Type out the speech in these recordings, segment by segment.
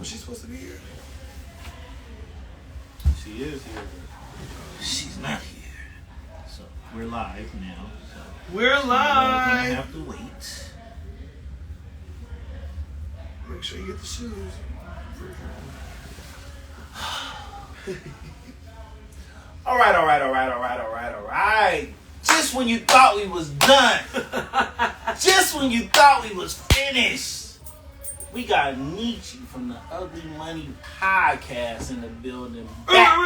she's supposed to be here. She is here. She's not here. So we're live now. So we're live. We're gonna have to wait. Make sure you get the shoes. All right. Just when you thought we was done, just when you thought we was finished, we got Nietzsche from the Ugly Money Podcast in the building. Back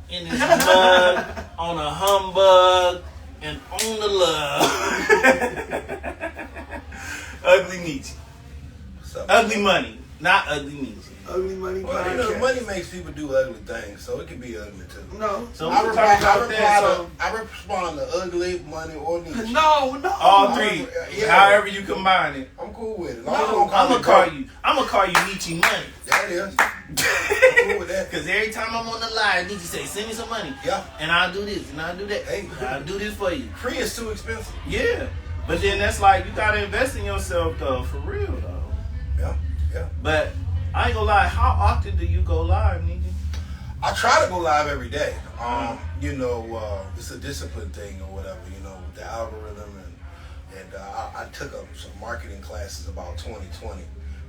in his mug, on a humbug, and on the love. Ugly Nietzsche. Ugly Money, not Ugly Nietzsche. Ugly Money Podcast. You know, money makes people do ugly things, so it can be ugly too. No. So I I respond to ugly, money, or Nietzsche. No. All three. Yeah. However you combine it. I'm cool with it. I'm gonna call you Nietzsche Money. That is. I'm cool with that. Cause every time I'm on the live, Nietzsche say, "Send me some money." Yeah. And I'll do this and I'll do that. Hey. I'll do this for you. Free is too expensive. Yeah. But then that's like you gotta invest in yourself though, for real though. Yeah. But I ain't gonna lie. How often do you go live, Nietzsche? I try to go live every day. You know, it's a discipline thing or whatever. You know, with the algorithm and I took up some marketing classes about 2020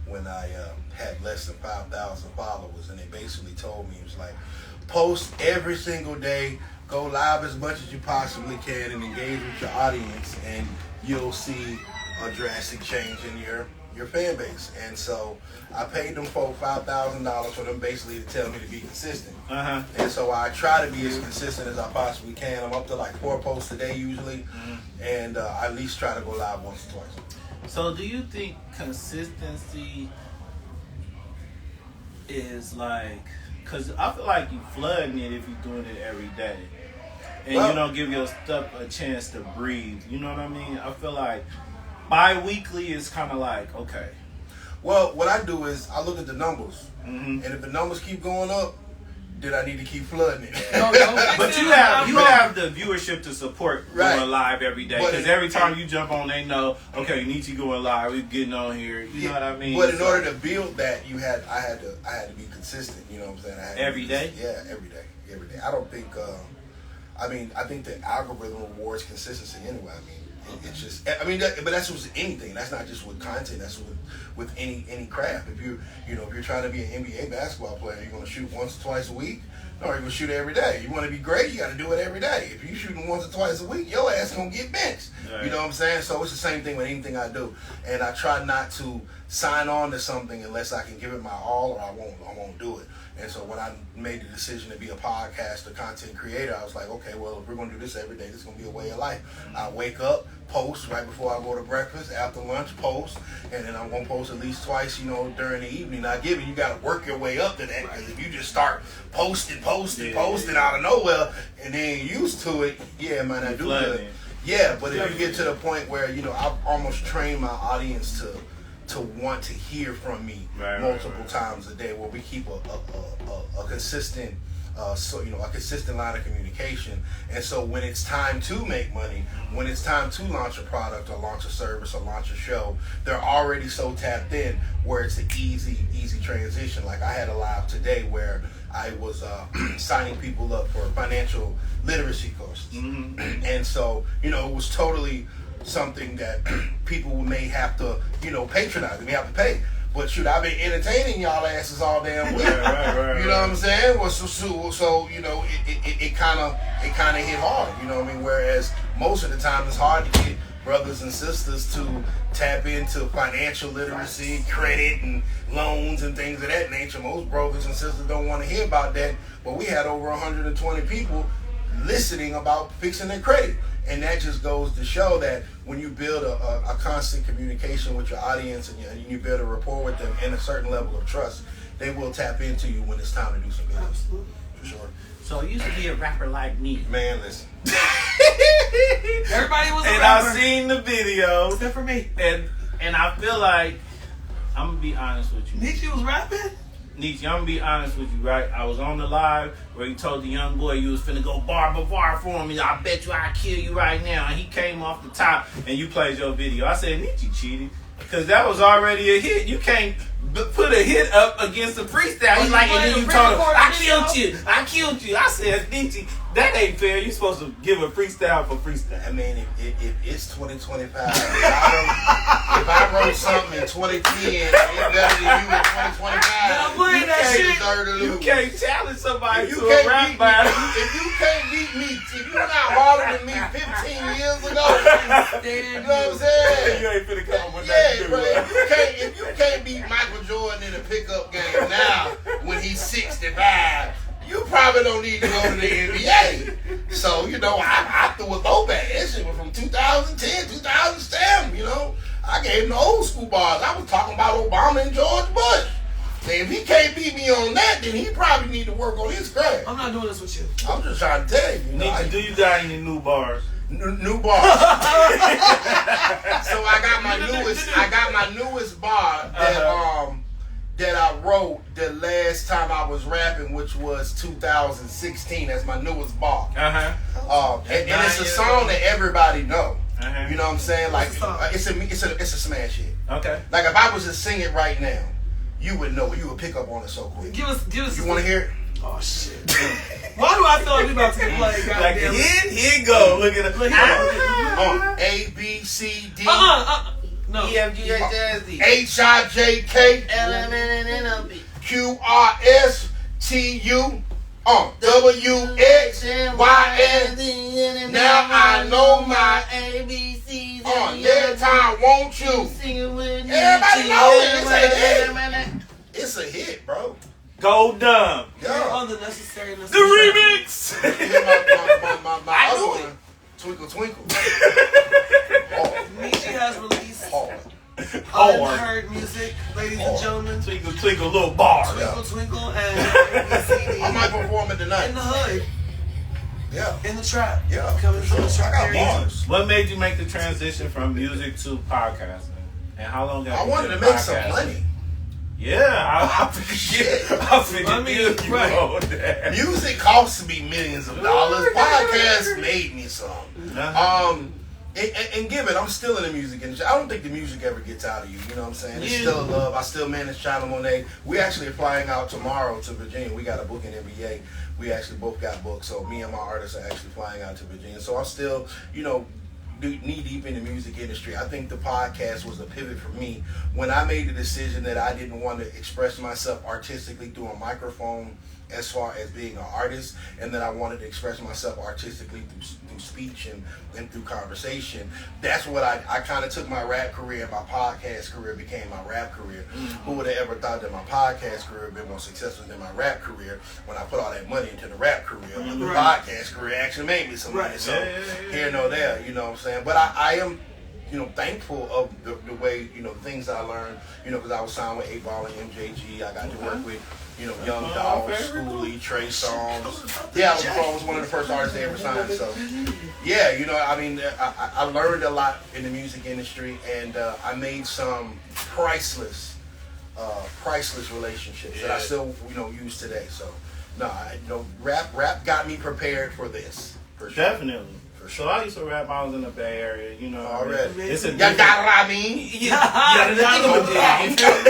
when I had less than 5,000 followers, and they basically told me it was like, post every single day, go live as much as you possibly can, and engage with your audience, and you'll see a drastic change in your fan base. And so I paid them folks $5,000 for them basically to tell me to be consistent. And so I try to be as consistent as I possibly can. I'm up to like 4 posts a day usually, and I at least try to go live once or twice. So do you think consistency is like, because I feel like you flooding it if you're doing it every day. And you don't give your stuff a chance to breathe. You know what I mean? I feel like bi-weekly is kind of like, okay. Well, what I do is I look at the numbers. Mm-hmm. And if the numbers keep going up, then I need to keep flooding it. But you have the viewership to support going live every day. Because every time you jump on, they know, okay, Nietzsche going live, we getting on here. You know what I mean? But in order to build that, I had to be consistent. You know what I'm saying? Every day? Yeah, every day. I don't think. I think the algorithm rewards consistency anyway. It's just. But that's with anything. That's not just with content. That's with any craft. If you're trying to be an NBA basketball player, you're going to shoot once or twice a week. No, you're going to shoot every day. You want to be great, you got to do it every day. If you're shooting once or twice a week, your ass going to get benched. Right. You know what I'm saying? So it's the same thing with anything I do. And I try not to sign on to something unless I can give it my all, or I won't do it. And so when I made the decision to be a podcaster, content creator, I was like, okay, well, if we're going to do this every day, this is going to be a way of life. I wake up, post right before I go to breakfast, after lunch, post, and then I'm going to post at least twice, during the evening. Now, given you got to work your way up to that, because if you just start posting out of nowhere, and then you're used to it, it might not do good. Yeah, but if you get to the point where, I've almost trained my audience to want to hear from me multiple times a day, where we keep a consistent a consistent line of communication. And so when it's time to make money, when it's time to launch a product or launch a service or launch a show, they're already so tapped in where it's an easy transition. Like I had a live today where I was signing people up for financial literacy courses. Mm-hmm. And so, it was totally something that people may have to, patronize. They may have to pay. But shoot, I've been entertaining y'all asses all damn week. Right. You know what I'm saying? Well, so it kind of hit hard. You know what I mean? Whereas most of the time it's hard to get brothers and sisters to tap into financial literacy, credit, and loans and things of that nature. Most brothers and sisters don't want to hear about that. But we had over 120 people listening about fixing their credit. And that just goes to show that when you build a constant communication with your audience and you build a rapport with them and a certain level of trust, they will tap into you when it's time to do some business. Absolutely. For sure. So I used to be a rapper like me. Man, listen. Everybody was a rapper. And I've seen the video. Except for me. And I feel like, I'm going to be honest with you. Nietzsche was rapping? Nietzsche, I'm gonna be honest with you, right? I was on the live where he told the young boy you was finna go bar for me. I bet you I'll kill you right now. And he came off the top and you played your video. I said, Nietzsche cheated. Because that was already a hit. You can't put a hit up against a freestyle. He's like, and then you told him, I killed you. I said, Nietzsche, that ain't fair. You're supposed to give a freestyle for freestyle. I mean, if it's 2025, if I wrote something in 2010 and it's better than you in 2025, you can't challenge somebody if to a rap battle. If you can't beat me, if you're not harder than me 15 years ago, you know what I'm saying? You ain't finna come up with Yeah, that. bro. If you can't beat Michael Jordan in a pickup game now when he's 65, you probably don't need to go to the NBA. So, you know, I threw a throwback. That shit was from 2010, 2007, you know. I gave him the old school bars. I was talking about Obama and George Bush. Now, if he can't beat me on that, then he probably need to work on his craft. I'm not doing this with you. I'm just trying to tell you. You know, Do you got any new bars? New bars. So I got my newest bar that I wrote the last time I was rapping, which was 2016. That's my newest bar. And it's a song that everybody know. You know what I'm saying? Like it's a smash hit. Okay. Like if I was to sing it right now, you would know it. You would pick up on it so quick. Give us. You want to hear it? Oh shit! Why do I feel like we about to get played? Like Goddamn. here you go. Look at it. A B C D No. E F G H I Z H I J K L M N N O P Q R S T U W X Y Z. Now I know my ABCs. Every time, won't you? Everybody know it. It's a hit, bro. Go dumb. All the necessary. The remix. My other one, Twinkle Twinkle. Nietzsche has released Hard. unheard music, ladies and gentlemen. Twinkle twinkle little bar. Twinkle Twinkle and ABCD. I might perform it tonight. In the hood, Yeah. in the trap. Yeah. Coming from the I trap got area. bars. What made you make the transition from music to podcasting? And how long have I you wanted to been make some podcasting? money. Yeah, I figured you on that. Music costs me millions of dollars. Podcasts made me some. And given I'm still in the music industry, I don't think the music ever gets out of you. You know what I'm saying? It's still love. I still manage China Monet. We actually are flying out tomorrow to Virginia. We got a book in NBA. We actually both got booked. So me and my artists are actually flying out to Virginia. So I'm still, knee deep in the music industry. I think the podcast was a pivot for me when I made the decision that I didn't want to express myself artistically through a microphone as far as being an artist, and that I wanted to express myself artistically through speech and through conversation. That's what I kind of took my rap career, and my podcast career became my rap career. Who would have ever thought that my podcast career would be more successful than my rap career when I put all that money into the rap career? But the podcast career actually made me some money. So here nor there, you know what I'm saying? But I am thankful of the way, things I learned, because I was signed with 8Ball and MJG. I got to work with, Young Dolph, Schoolie, Trey Songz. Yeah, I was one of the first artists they ever signed. So, yeah, I learned a lot in the music industry, and I made some priceless relationships that I still, use today. So, rap got me prepared for this. For sure. Definitely. So I used to rap. I was in the Bay Area, Already. It's a You got what I mean? You got it. Still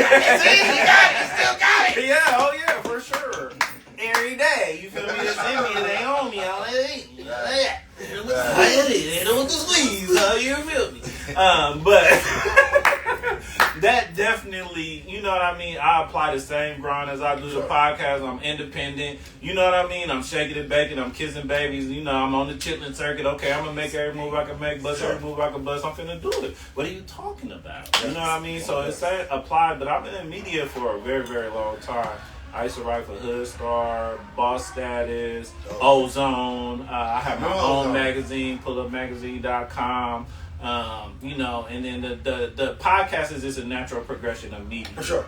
got it. Yeah, oh yeah, for sure. Every day, you feel me? They see me, they own me. I'm like, they don't squeeze. You feel me? But that definitely, you know what I mean? I apply the same grind as I do the podcast. I'm independent. You know what I mean? I'm shaking and baking. I'm kissing babies. I'm on the chitlin circuit. Okay, I'm going to make every move I can make, bust every move I can bust. I'm finna do it. What are you talking about? You know what I mean? So it's applied, but I've been in media for a very, very long time. I used to write for Hood Star, Boss Status, Ozone. I have my own magazine, pullupmagazine.com. And then the podcast is just a natural progression of media. For sure.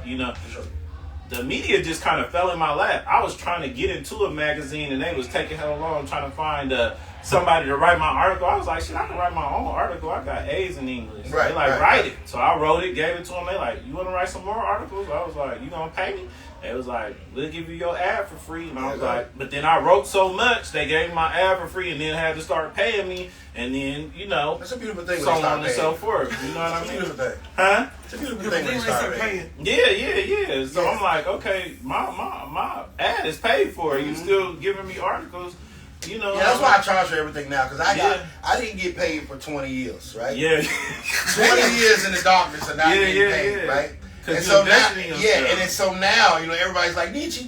The media just kind of fell in my lap. I was trying to get into a magazine, and they was taking hell long trying to find a somebody to write my article. I was like, shit, I can write my own article. I got A's in English. Right, They like, right, write right. it. So I wrote it, gave it to them. They like, you want to write some more articles? I was like, you gonna pay me? They was like, we'll give you your ad for free. And I was like, but then I wrote so much, they gave me my ad for free and then had to start paying me. And then, you know, That's a beautiful thing. so on and so forth. You know what I It's a mean? beautiful thing. Huh? It's a beautiful The thing when thing they they start start paying. paying. Yeah. So Yeah. I'm like, okay, my ad is paid for. You still giving me articles, you know? Yeah, that's why I charge for everything now, because Yeah. I didn't get paid for 20 years, right? Yeah. 20 years in the darkness and not Yeah, getting yeah, paid, yeah. right? 'Cause And you so now, invested in yourself. and then so now, you know, everybody's like, Nietzsche.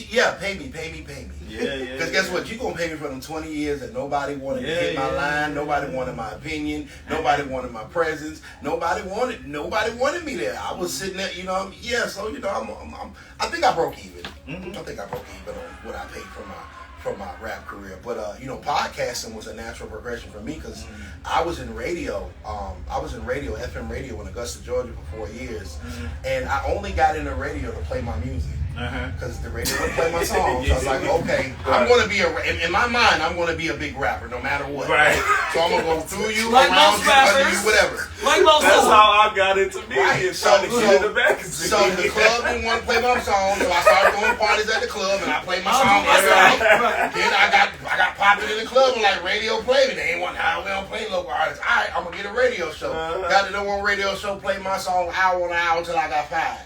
Yeah, pay me. Yeah. Because guess what? You're going to pay me for them 20 years that nobody wanted to hit my line. Nobody wanted my opinion. Nobody wanted my presence. Nobody wanted me there. I was sitting there, you know, so, you know, I think I broke even. I think I broke even on what I paid for my rap career. But, you know, podcasting was a natural progression for me because I was in radio. FM radio in Augusta, Georgia for 4 years. And I only got into radio to play my music. Because the radio would play my songs. So I was like, okay, I'm going to be in my mind, I'm going to be a big rapper no matter what. Right. So I'm going to go through you, Like around most you, under rappers. you, whatever. Like most That's of them. how I got into media. Right. Trying to get in the magazine. So the club didn't want to play my song, so I started going parties at the club and I played my song That's every right. night. Right. Then I got popular in the club and like radio played it. They ain't want how we don't play local artists. All right, I'm gonna get a radio show. Got the #1 radio show, played my song hour on hour until I got fired.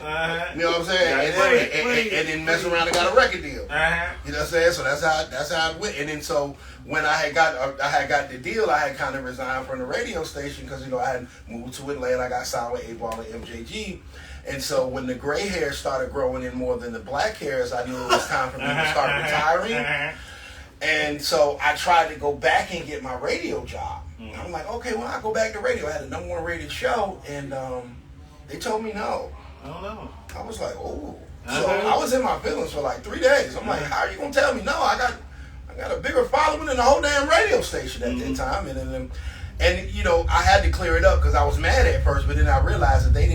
You know what I'm saying? And then mess around and got a record deal. You know what I'm saying? So that's how it went. And then so when I had got the deal, I had kind of resigned from the radio station because, you know, I had moved to Atlanta. I got signed with A-Ball and MJG. And so when the gray hair started growing in more than the black hairs, I knew it was time for me to start retiring. And so I tried to go back and get my radio job. I'm like, okay, well, I'll go back to radio. I had a #1 radio show, and they told me no. I don't know. I was like, oh. So I was in my feelings for like 3 days. I'm like, how are you gonna tell me no? I got a bigger following than the whole damn radio station at that time, and you know, I had to clear it up because I was mad at first, but then I realized that they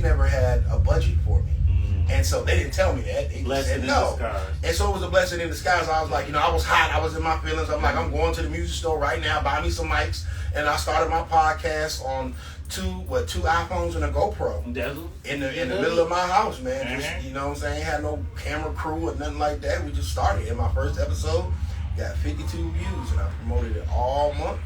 never had a budget for me, and so they didn't tell me that. They just said no, and so it was a blessing in disguise. I was like, you know, I was hot, I was in my feelings. I'm like, I'm going to the music store right now, buy me some mics, and I started my podcast on two iPhones and a GoPro in the middle of my house, man. Just, you know what I'm saying? Had no camera crew or nothing like that. We just started. In my first episode, got 52 views, and I promoted it all month.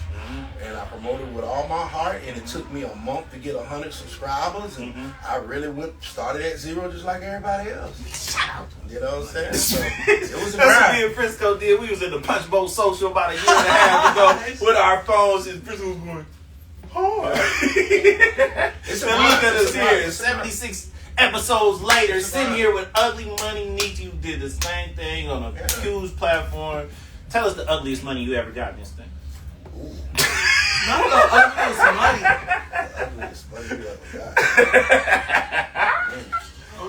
And I promoted it with all my heart, and it took me a month to get 100 subscribers, and I really started at zero just like everybody else. You know what I'm saying? So it was a That's what grind. me and Frisco did. We was in the Punch Bowl Social about a year and a half ago with our phones, and Frisco was going, hard. It's a Now grind. look at us It's a grind. here, 76 episodes later, sitting here with Ugly Money Nietzsche, who did the same thing on a huge platform. Tell us the ugliest money you ever got in this thing. No, ugliest money. Ugliest money you ever got.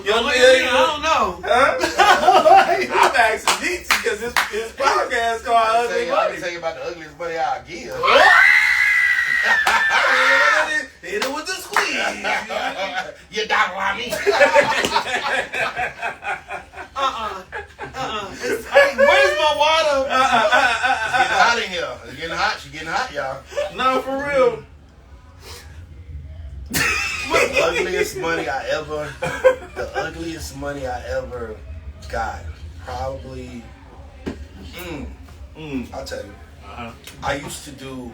Yo, I don't know. I'm asking Nietzsche because his podcast called I Ugly can Money. tell you about the ugliest money I give. Hit it with the squeeze. You don't want me. Where's my water? It's getting hot in here. It's getting hot. She's getting hot, y'all. No, for real. The ugliest money I ever got. Probably. I'll tell you. I used to do,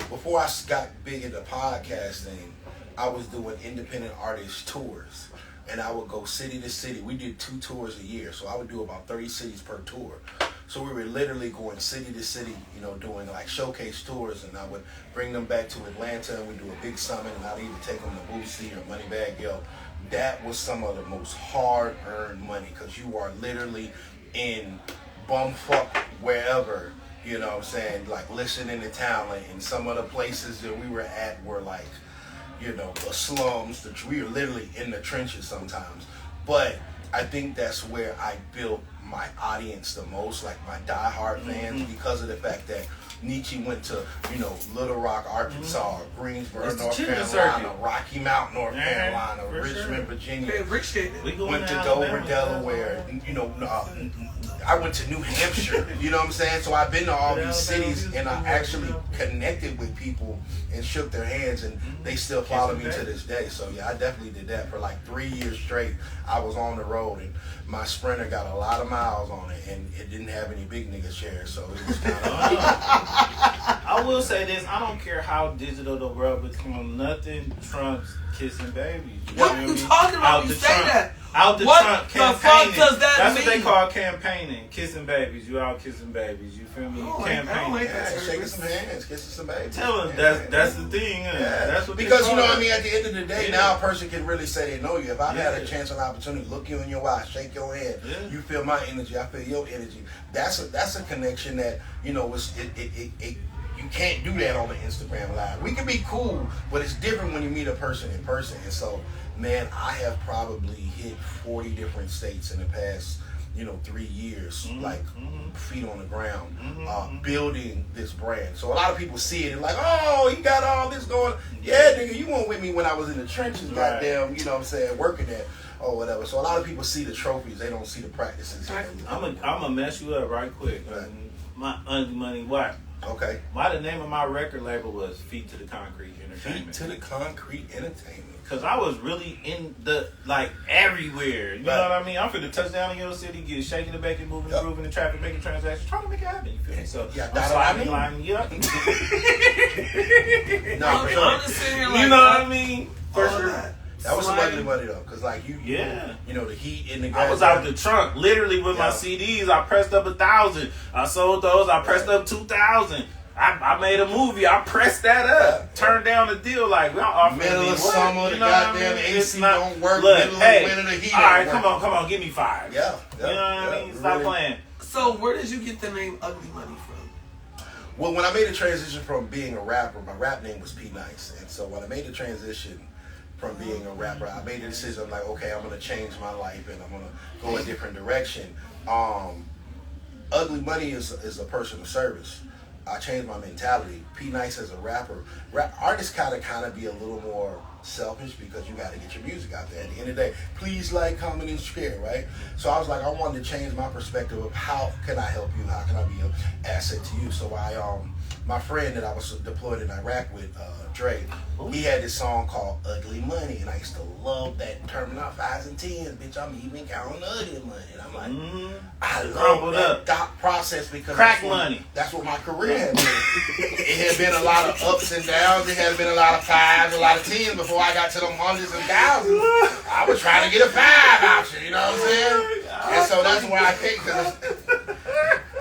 before I got big into podcasting, I was doing independent artist tours. And I would go city to city. We did 2 tours a year, so I would do about 30 cities per tour. So we were literally going city to city, you know, doing like showcase tours, and I would bring them back to Atlanta, and we'd do a big summit, and I'd either take them to Boosie or Moneybagg Yo. That was some of the most hard-earned money, because you are literally in bumfuck wherever, you know what I'm saying, like listening to talent, and some of the places that we were at were like, you know, the slums. We were literally in the trenches sometimes. But I think that's where I built my audience the most, like my diehard fans, because of the fact that Nietzsche went to, you know, Little Rock, Arkansas, Greensboro, North Carolina, Rocky Mount, North Carolina, Richmond, Virginia. Hey, Rich did it. We going Went to to Dover, Alabama. Delaware. You know, I went to New Hampshire. You know what I'm saying? So I've been to all these cities, and I actually connected with people and shook their hands, and they still follow me to this day. So yeah, I definitely did that for like 3 years straight. I was on the road, and my Sprinter got a lot of miles on it, and it didn't have any big nigga chairs, so it was kind of. I will say this: I don't care how digital the world becomes, nothing trumps kissing babies. What are you talking about? You say that. Out the What trunk, the campaigning. fuck does that That's mean? what they call campaigning. Kissing babies. You out kissing babies. You feel me? I don't Campaigning. like Yeah, that. shaking some hands, kissing some babies. Tell them Yeah. that's the thing. Yeah. That's what Because they you know call what I it. mean, at the end of the day, Yeah. now a person can really say they know you. If I've had a Yeah. chance and opportunity to look you in your eyes, shake your hand, Yeah. you feel my energy, I feel your energy. That's a connection that, you know, you can't do that on the Instagram Live. We can be cool, but it's different when you meet a person in person. And so, man, I have probably hit 40 different states in the past, 3 years, like feet on the ground, building this brand. So a lot of people see it and like, oh, you got all this going. Yeah, nigga, you weren't with me when I was in the trenches, Right. goddamn, you know what I'm saying, working there or whatever. So a lot of people see the trophies, they don't see the practices. I'm gonna mess you up right quick. Right. My Ugly Money. Why? Okay. Why the name of my record label was Feet to the Concrete Feet Entertainment? to the Concrete Entertainment. Cause I was really in the everywhere. You know Right. what I mean? I'm finna touch down in your city, get shaking the bacon, moving, Yep. grooving the traffic, making transactions, trying to make it happen. You feel me? So Yeah, I'm that's sliding, what I mean. lining, yeah. No, for sure. I'm just sitting here like You know what I mean? For all sure. That was some sliding. ugly money though, cause like you Yeah. the heat in the. I was out the trunk, literally with my Yeah. CDs. I pressed up 1,000. I sold those. I pressed up 2,000. I made a movie. I pressed that up. Turned down the deal. Like, y'all offering Middle me of what? summer, You the know what I goddamn mean? AC It's not- don't work. Look, Middle of hey, winter, the heat all right, don't come on, give me 5. Yeah, You know what I mean? Stop really. playing. So where did you get the name Ugly Money from? Well, when I made the transition from being a rapper, my rap name was P Nice, and so when I made the transition from being a rapper, I made the decision. I'm like, okay, I'm gonna change my life and I'm gonna go a different direction. Ugly Money is a person of service. I changed my mentality. P Nice as a rapper, artists kind of be a little more selfish because you got to get your music out there. At the end of the day, please like, comment, and share, right? So I was like, I wanted to change my perspective of how can I help you? How can I be an asset to you? So my friend that I was deployed in Iraq with, Dre, he had this song called Ugly Money, and I used to love that term out 5s and 10s, bitch. I'm even counting ugly money. And I'm like, I love Crumbled that up. thought process because Crack that's what- money. That's what my career had been. It had been a lot of ups and downs. It had been a lot of 5s, a lot of 10s before I got to them hundreds and thousands. I was trying to get a 5 option, you know what I'm saying? And so that's why I think, because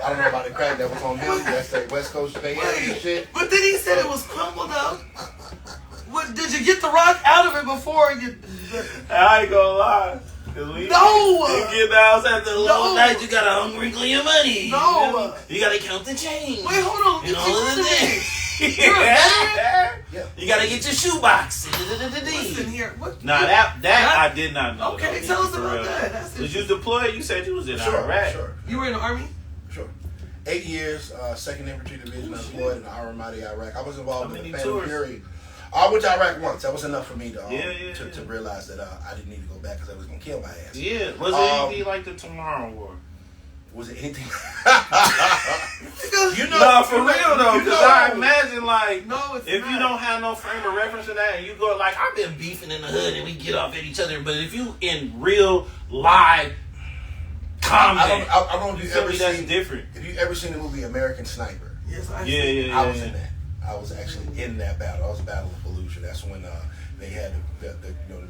I don't know about the crack that was on him. That's that West Coast Bay Area shit. But then he said it was crumbled up. What, did you get the rock out of it before you? I ain't gonna lie. Cause we No! You get the house at the No! low night, you gotta hungry your money. No! You gotta count the change. Wait, hold on. You Keep know listening. the You're a thing. Yeah. You gotta get your shoebox. Listen here. What? Nah, that I did not know. Okay, though, tell us for about real. that. That's Was it. you deployed? You said you was in Sure, Iraq. sure. You were in the army? Sure. 8 years, 2nd Infantry Division, deployed in the Alramadi, Iraq. I was involved How in the many Phantom tours? Fury. I went to Iraq once. That was enough for me to Yeah. realize that I didn't need to go back because I was gonna kill my ass. Yeah. Was it anything like the Tomorrow War? Was it anything? You No, for real though, because I imagine like No, it's if not. you don't have no frame of reference to that, and you go like I've been beefing in the hood and we get off at each other, but if you in real live combat, I don't know if you you've feel ever me? That's seen. different. Have you ever seen the movie American Sniper? Yes, I Yeah. I was in that. I was actually in that battle. I was Battle of Fallujah. That's when they had the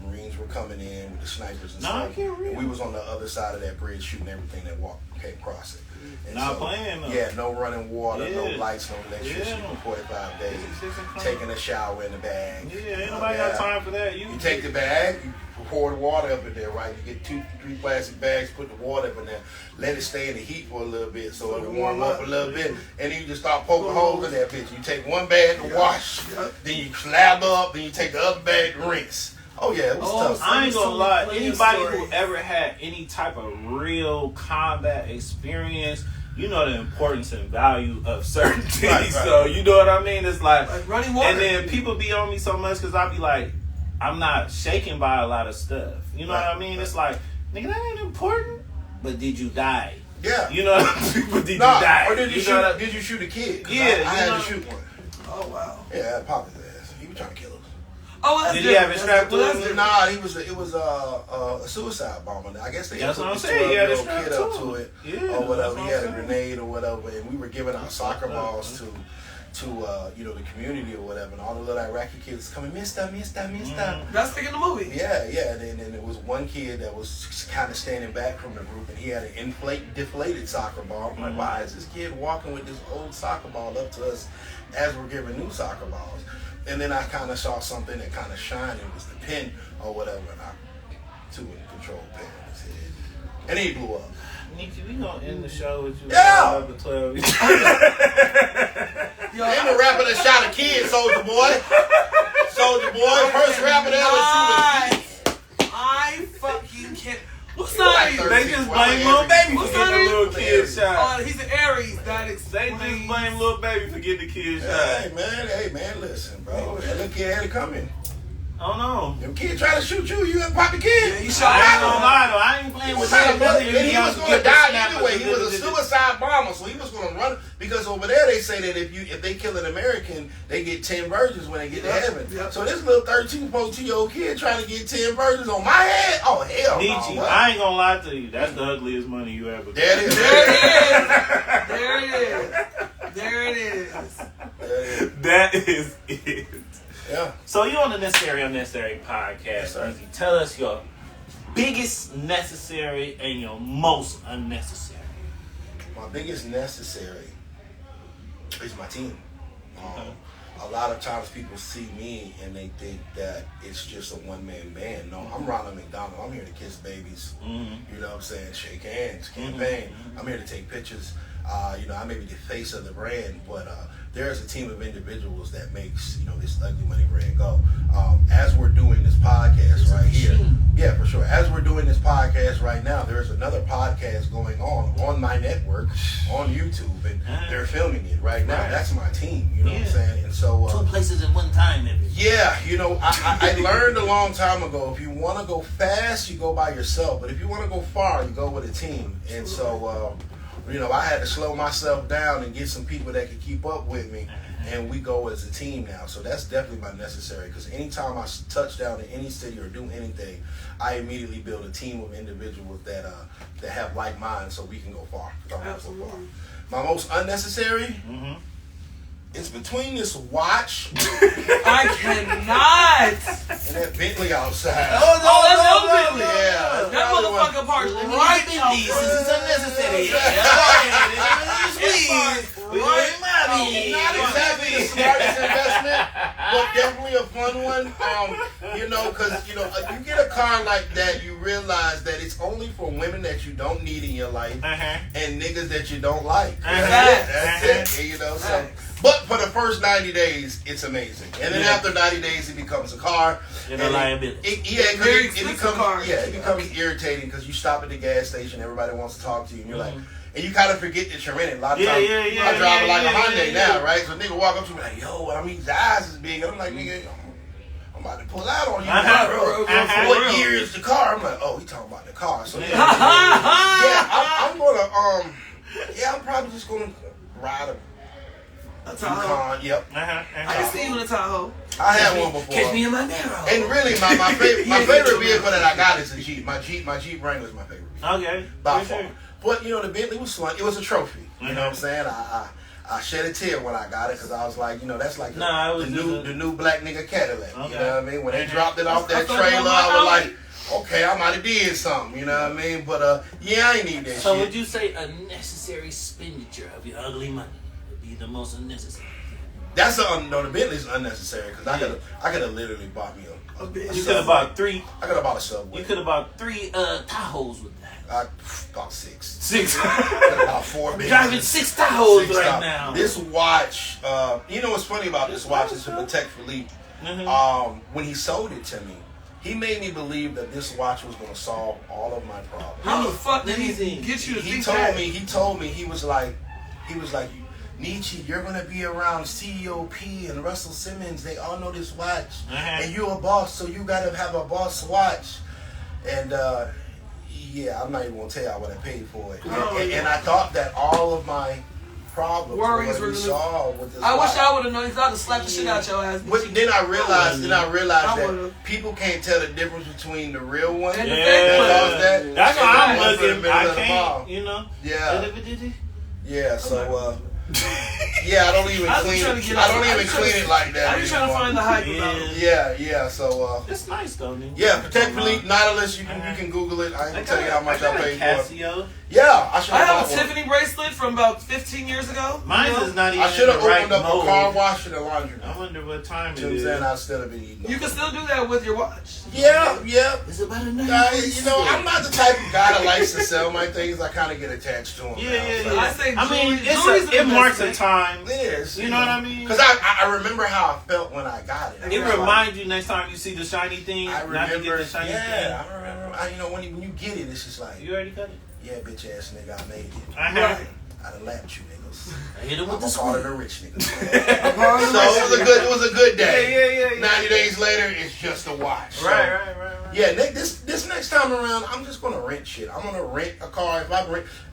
Marines were coming in with the snipers and Nah, I stuff. can't And read. we was on the other side of that bridge shooting everything that came across it. And Not playing, though. Yeah, no running water, no Yeah. lights, no electricity Yeah. for 45 days. Yeah. Taking a shower in the bag. Yeah, ain't nobody got time for that. You take the bag, you pour the water up in there, right? You get 2-3 plastic bags, put the water up in there, let it stay in the heat for a little bit so it'll warm up a little bit, and then you just start poking holes in that bitch. You take one bag to wash, then you slab up, then you take the other bag to rinse. Oh yeah, it was tough. I ain't gonna lie. Plenty of Anybody stories. who ever had any type of real combat experience, you know the importance and value of certain things. Right. So you know what I mean? It's like running water. and then people be on me so much because I be like, I'm not shaken by a lot of stuff. You know what I mean? It's like, nigga, that ain't important. But did you die? Yeah. You know, people did you Nah, die? or did you know what I- shoot? Did you shoot a kid? 'Cause Yeah, I you had know- to shoot one. Oh wow. Yeah, I popped his ass. He was trying to kill us. Oh, that's Did he have different. it strapped to That's him? different. Nah, it was a suicide bomber. I guess they That's put what I'm this saying. He had it 12-year-old kid strapped up to to him. it Yeah, or whatever. that's He had what a I'm saying. grenade or whatever, and we were giving out soccer balls to the community or whatever, and all the little Iraqi kids coming, Mister. That's like in the movie. Yeah, and then there was one kid that was kind of standing back from the group, and he had an deflated soccer ball. I'm like, why is this kid walking with this old soccer ball up to us as we're giving new soccer balls? And then I kind of saw something that kind of shined. It was the pin or whatever, and I threw a control pin in his head, and he blew up. Nikki, we gonna end the show with you. Yeah. Number 12. Yo, Ain't no rapper that shot a kid, Soldier Boy. Soldier Boy, first rapper that ever shoot a kid. I fucking can't. What's You like that? 13. They just blame Lil Baby for What's getting that a little name? kid shot. Oh, he's an Aries. That They just explains. blame Lil Baby for getting the kid shot. Hey man, listen, bro. That little kid had it coming. I don't know. Them kids try to shoot you, you gonna pop the kid. Yeah, you I shot ain't him. gonna lie though. I ain't playing with that. And he was gonna die anyway. He was a suicide bomber, so he was gonna run because over there they say that if they kill an American, they get 10 virgins when they get to heaven. Yep. So this little 13, 14-year-old kid trying to get 10 virgins on my head? Oh hell Nietzsche, no! I ain't gonna lie to you. That's the ugliest money you ever got. There it is. There it is. There it is. There it is. That is it. Yeah. So you on the Necessary Unnecessary podcast. Yes, sir. Easy. Tell us your biggest necessary and your most unnecessary. My biggest necessary is my team. A lot of times people see me and they think that it's just a one-man band. No, I'm Ronald McDonald. I'm here to kiss babies. You know what I'm saying? Shake hands, campaign. I'm here to take pictures. I may be the face of the brand, but there's a team of individuals that makes this Ugly Money brand go. As we're doing this podcast right here, yeah, for sure. As we're doing this podcast right now, there's another podcast going on my network on YouTube, and they're filming it right now. Right. That's my team. You know what I'm saying? And so Two places at one time, maybe. yeah, I learned a long time ago, if you want to go fast, you go by yourself. But if you want to go far, you go with a team. And so, I had to slow myself down and get some people that could keep up with me. And we go as a team now. So that's definitely my necessary. Because anytime I touch down in any city or do anything, I immediately build a team of individuals that have like minds so we can go far. Absolutely. My most unnecessary, it's between this watch I cannot. and that Bentley outside. Oh, that's no Bentley. Yeah. That motherfucker parked right out This front. is unnecessary. Not exactly the smartest investment, but definitely a fun one. Because you get a car like that, you realize that it's only for women that you don't need in your life and niggas that you don't like. That's it. So. But for the first 90 days, it's amazing, and then after 90 days, it becomes a car. And a liability. It becomes irritating because you stop at the gas station, everybody wants to talk to you, and you're like. And you kind of forget that you're in it. A lot of times, I drive like a Hyundai now, right? So a nigga walk up to me like, yo, his eyes is big. And I'm like, nigga, I'm about to pull out on you. What year is the car? I'm like, oh, he talking about the car. So I'm probably just gonna ride a Tahoe. Yep. I can see you in a Tahoe. I had one before. Catch me in my narrow. And really, my favorite vehicle that I got is a Jeep. My Jeep Wrangler is my favorite vehicle. Okay. By far. But the Bentley was fun. It was a trophy. You know what I'm saying? I shed a tear when I got it because I was like, that's like the new black nigga Cadillac. Okay. You know what I mean? When they dropped it off that trailer, I was like, okay, I might have did something. You know what I mean? But I ain't need that shit. So would you say a necessary expenditure of your ugly money would be the most unnecessary? That's the Bentley's unnecessary because I could have literally bought me a You could have bought three. I could have bought a Subway. You could have bought 3 Tahoes with that. I bought 6. 6. About 4 I'm driving 6 Tahoes right now. This watch, what's funny about this watch is to protect Philippe. When he sold it to me, he made me believe that this watch was going to solve all of my problems. How the fuck did he get you to think that? He told me, he was like, Nietzsche, you're going to be around COP and Russell Simmons. They all know this watch. And you're a boss, so you got to have a boss watch. And Yeah, I'm not even gonna tell y'all what I paid for it. Oh, and, yeah. and I thought that all of my problems Worries were were gonna be gonna- solved with this. I wish watch. I would have known. He's about to slap the shit out your ass. But then I realized I that would've. people can't tell the difference between the real one. And the Yeah, fake one. that. that's why I'm And the looking. middle I of the mall. can't, you know. Yeah, yeah. Oh So, yeah, I don't even I was clean trying to it. get I out- don't I even was trying clean to- it like that. I'm just trying to anymore. find the hype about it. Yeah. So, It's nice though, nigga. yeah, particularly Nautilus. You can Google it. I can tell you how much I paid for it. Casio. Yeah, I should I have have bought a one. Tiffany bracelet from about 15 years ago. Mine is not even I should have the right opened up mode. a car wash and a laundry. I wonder what time it You know what I'm is. saying? I still have been eating. You can still do that with your watch. Yeah. It's about a night. You know, I'm not the type of guy that likes to sell my things. I kind of get attached to them. Yeah. I say I mean, jewelry's it an marks a investment. time. It is. You know what I mean? Because I remember how I felt when I got it. It reminds you next time you see the shiny thing, I not to get remember. the shiny Yeah, I remember. You know, when you get it, it's just like, thing. You already got it? yeah, bitch ass nigga, I made it. I Right. have it. I'd have lapped you niggas. I hit it I'm with the part of squeeze. the rich niggas. So it was a good day. Yeah. 90 days later, it's just a watch. So, Right. Yeah, Nick, this next time around, I'm just gonna rent shit. I'm gonna rent a car. If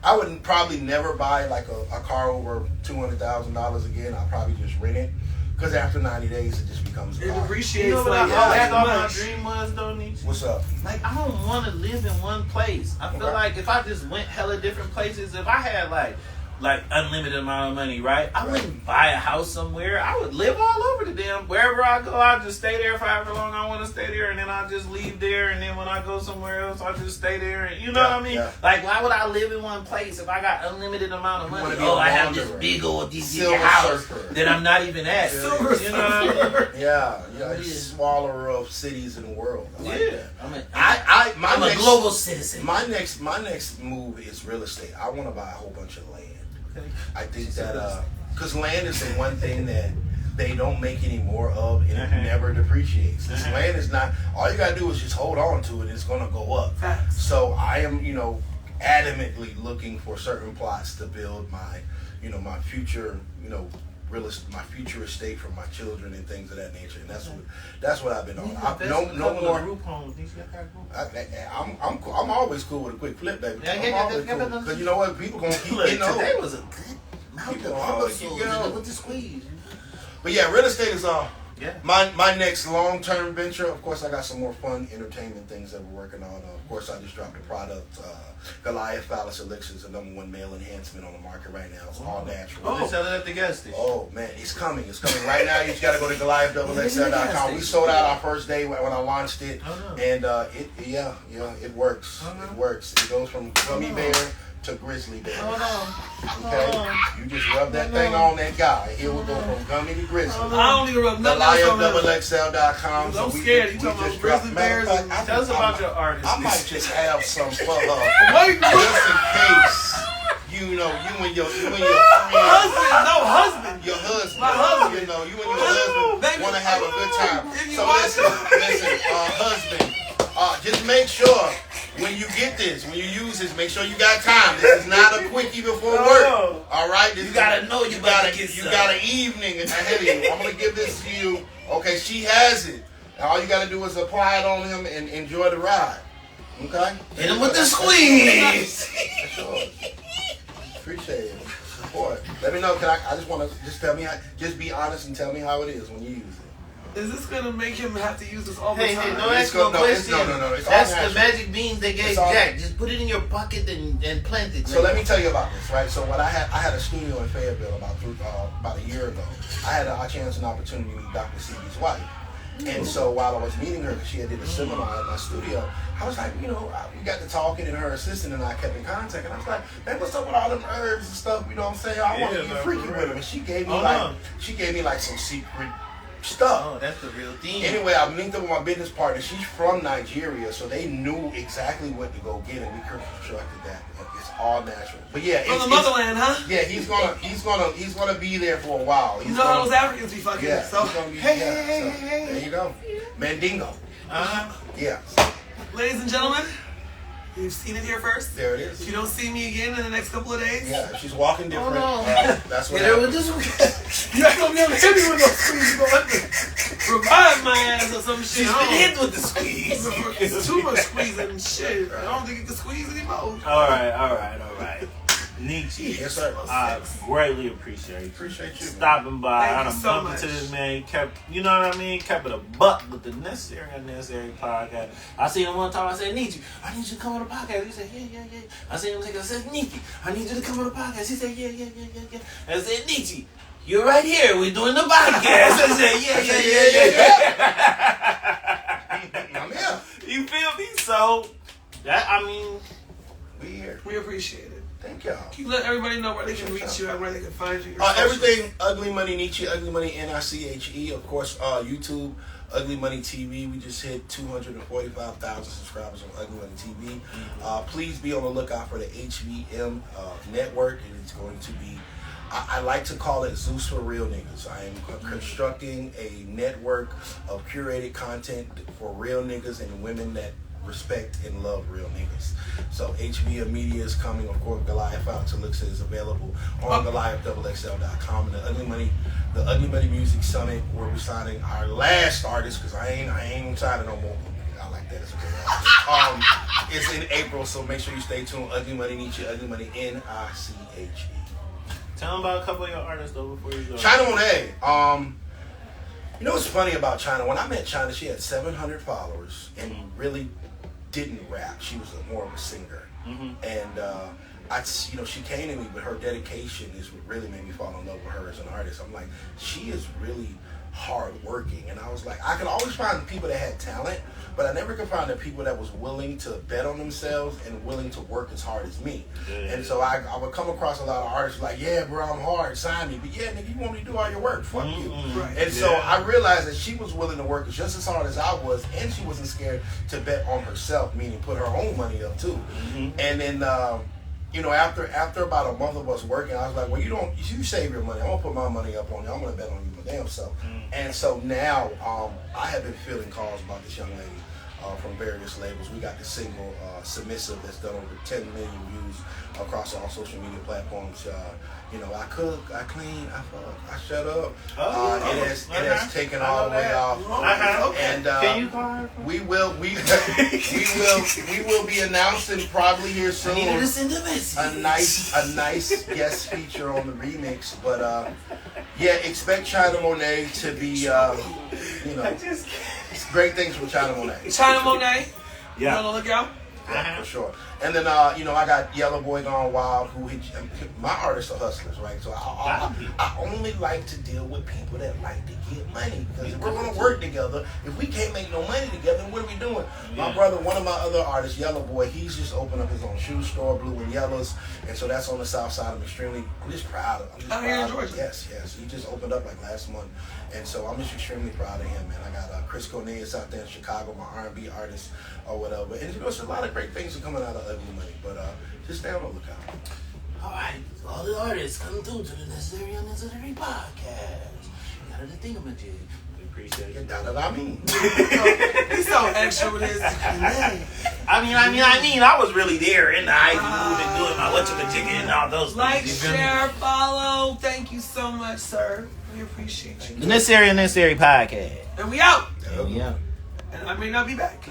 I would probably never buy like a car over $200,000 again. I'll probably just rent it. Because after 90 days, it just becomes a It car. appreciates You know what like I always that thought my much. dream was, though, Nietzsche? What's up? Like, I don't want to live in one place. I feel Okay. like if I just went hella different places, if I had like unlimited amount of money, right? I wouldn't buy a house somewhere. I would live all over the damn. Wherever I go, I'll just stay there for however long I want to stay there, and then I'll just leave there, and then when I go somewhere else, I'll just stay there. And you know what I mean? Yeah. Like, why would I live in one place if I got unlimited amount of You money? wanna be Oh, a I have this wanderer. big old DC Silver house surfer. that I'm not even at. Silver You know what I mean? Yeah, Yeah. it's swallower of cities in the world. I like that. I'm a global citizen. My next move is real estate. I want to buy a whole bunch of land. Okay. I think that because land is the one thing that they don't make any more of, and it never depreciates. This land is not. All you gotta do is just hold on to it, and it's gonna go up. Facts. So I am, adamantly looking for certain plots to build my, my future, my future estate for my children and things of that nature. And that's what I've been on. No more. Group homes. I'm always cool with a quick flip, baby. Yeah, I'm always cool. Because you know what? People gonna keep Look, getting old. today was a good amount People of always keep episodes getting old. with the squeeze. But yeah, real estate is Yeah. my next long-term venture. Of course, I got some more fun entertainment things that we're working on. Of course, I just dropped a product. Goliath Phallus Elixir is the #1 male enhancement on the market right now. It's all natural. Oh, they sell it at the gas station. Oh man, it's coming. It's coming right now. You just got to go to GoliathXL.com. We sold out our first day when I launched it, and it works. It works. It goes from gummy bear to grizzly bear. Okay, you just rub that thing on that guy. It will go from gummy to grizzly. I don't even rub nothing else on that. GoliathXL.com. I'm scared. You talking about grizzly bears and- Tell us about your artist. I might just have some for her, Wait, just in case. You and your friend. husband. Your husband, My husband. you and your husband Baby, want to have a good time. if you So want listen, husband, just make sure when you get this, when you use this, make sure you got time. This is not a quickie before work. All right, You gotta know you got better get you some. got an evening ahead of you. I'm gonna give this to you. Okay, she has it. All you gotta do is apply it on him and enjoy the ride. Okay. Hit him with the squeeze. That's yours. Appreciate it. Support. Let me know. I just want to tell me just be honest and tell me how it is when you use it. Is this gonna make him have to use this all the Hey, time? no, that's no question. No. It's all That's the natural. magic beans they gave It's all- Jack. Just put it in your pocket and plant it. So let me tell you about this, right? So what I had a studio in Fayetteville about a year ago. I had a chance and opportunity to meet Dr. CB's wife. And so while I was meeting her, because she had did a seminar at my studio, I was like, we got to talking, and her assistant and I kept in contact. And I was like, man, what's up with all them herbs and stuff? You know what I'm saying? I want to Yeah, get man, freaky for with real. them. And she gave me like some secret stuff. Oh, that's the real thing. Anyway, I linked up with my business partner. She's from Nigeria, so they knew exactly what to go get, and we constructed that. It's all natural. But yeah, From the motherland, huh? yeah, he's gonna be there for a while. You know how those Africans be fucking. Yeah, So, he's gonna be, there you go, Mandingo. Yeah, ladies and gentlemen, you've seen it here first. there it If is. you don't see me again in the next couple of days, Yeah, she's walking different. no. That's what Hit her with happens. this one. you're not gonna be able to hit me with no squeeze. You're gonna have to revive my ass or some shit. She's been hit with the squeeze. It's too much squeezing and shit. I don't think it can squeeze anymore. All right. Nietzsche, Yes, sir. I greatly appreciate you. Appreciate you, man. Stopping by. Thank I you done so bumped much. into this man. Kept, you know what I mean? Kept it a buck with the Necessary Unnecessary podcast. I seen him one time. I said, Nietzsche, I need you to come on the podcast. He said, yeah. I seen him take. I said, Nietzsche, I need you to come on the podcast. He said, yeah. I said, Nietzsche, you're right here. We're doing the podcast. I said, yeah. I'm here. You feel me? So that, I mean, We here. We appreciate it. Thank y'all. Can you let everybody know where they can reach you and where they can find you? Your Everything Ugly Money Nietzsche, Ugly Money NICHE. Of course, YouTube, Ugly Money TV. We just hit 245,000 subscribers on Ugly Money TV. Please be on the lookout for the HVM network, and it's going to be. I like to call it Zeus for Real Niggas. I am constructing a network of curated content for real niggas and women that respect and love real niggas. So HVM Media is coming. Of course, Goliath Out to Elixir is available on GoliathXXL.com. And the Ugly Money Music Summit, where we're signing our last artist, because I ain't signing no more. I like that. It's okay. It's in April, so make sure you stay tuned. Ugly Money Nietzsche, Ugly Money NICHE. tell them about a couple of your artists though before you go. China Monet. You know what's funny about China? When I met China, she had 700 followers and really didn't rap. She was more of a singer. And she came to me, but her dedication is what really made me fall in love with her as an artist. I'm like, she is really hard working. And I was like, I could always find people that had talent, but I never could find the people that was willing to bet on themselves and willing to work as hard as me. And so I would come across a lot of artists like, yeah, bro, I'm hard, sign me. But yeah, nigga, you want me to do all your work, fuck you. Right. And so I realized that she was willing to work just as hard as I was, and she wasn't scared to bet on herself, meaning put her own money up too. And then after about a month of us working, I was like, well, you save your money. I'm gonna put my money up on you. I'm gonna bet on you my damn self. And so now I have been fielding calls about this young lady from various labels. We got the single Submissive that's done over 10 million views across all social media platforms. I cook, I clean, I fuck, I shut up. It has taken all the way off. And Can you call her? we will be announcing probably here soon. I need her to send a message. A nice guest feature on the remix, but expect China Monet to be great things from China Monet. China Monet. Yeah. You on the lookout? Yeah, for sure. And then I got Yellow Boy Gone Wild, my artists are hustlers, right? So I only like to deal with people that like to get money, because if we're gonna work together, if we can't make no money together, what are we doing? My brother, one of my other artists, Yellow Boy, he's just opened up his own shoe store, Blue and Yellows, and so that's on the south side. I'm just proud of. Here in Georgia. Yes. He just opened up like last month, and so I'm just extremely proud of him, man. I got Chris Cornelius out there in Chicago, my R&B artist or whatever, and there's a lot of great things are coming out of Ugly Money, but just stay on the lookout. All right, all the artists come through to the Necessary Unnecessary podcast. Got the thingamajig. We appreciate it. That's what I mean. He's so extra with his. I was really there in the Ivy mood and doing my whatchamajig and all those Like, things. You feel me? share, follow. Thank you so much, sir. We appreciate you. The Necessary Unnecessary podcast. And we out. Yeah. And I may not be back.